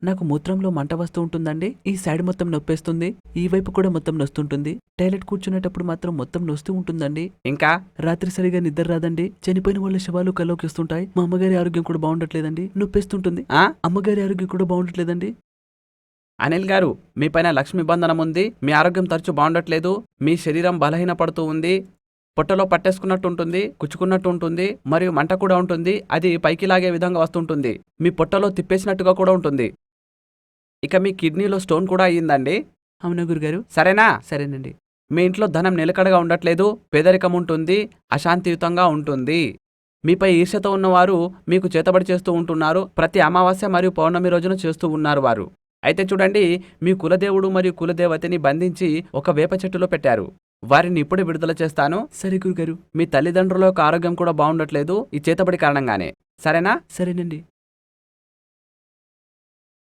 నాకు మూత్రంలో మంట వస్తూ ఉంటుందండి. ఈ సైడ్ మొత్తం నొప్పేస్తుంది. ఈ వైపు కూడా మొత్తం నొస్తుంటుంది. టాయిలెట్ కూర్చునేటప్పుడు మాత్రం మొత్తం నొస్తూ ఉంటుందండి. ఇంకా రాత్రి సరిగా నిద్ర రాదండి. చనిపోయిన వాళ్ళ శవాలు కల్లోకి వస్తుంటాయి. మా అమ్మగారి ఆరోగ్యం కూడా బాగుండట్లేదండి. నొప్పేస్తుంటుంది. అమ్మగారి ఆరోగ్యం కూడా బాగుండట్లేదండి. అనిల్ గారు, మీ పైన లక్ష్మి బంధనం ఉంది. మీ ఆరోగ్యం తరచు బాగుండట్లేదు. మీ శరీరం బలహీనపడుతూ ఉంది. పొట్టలో పట్టేసుకున్నట్టు ఉంటుంది, కుచ్చుకున్నట్టు ఉంటుంది, మరియు మంట కూడా ఉంటుంది. అది పైకి లాగే విధంగా వస్తుంటుంది. మీ పొట్టలో తిప్పేసినట్టుగా కూడా ఉంటుంది. ఇక మీ కిడ్నీలో స్టోన్ కూడా అయ్యిందండి. అవునా గురుగారు? సరేనా? సరేనండి. మీ ఇంట్లో ధనం నిలకడగా ఉండట్లేదు. పేదరికం ఉంటుంది, అశాంతియుతంగా ఉంటుంది. మీపై ఈర్ష్యతో ఉన్నవారు మీకు చేతబడి చేస్తూ ఉంటున్నారు. ప్రతి అమావాస్య మరియు పౌర్ణమి రోజున చేస్తూ ఉన్నారు వారు. అయితే చూడండి, మీ కులదేవుడు మరియు కులదేవతని బంధించి ఒక వేప చెట్టులో పెట్టారు. వారిని ఇప్పుడే విడుదల చేస్తాను. సరే గురుగారు. మీ తల్లిదండ్రుల యొక్క ఆరోగ్యం కూడా బాగుండట్లేదు ఈ చేతబడి కారణంగానే. సరేనా? సరేనండి.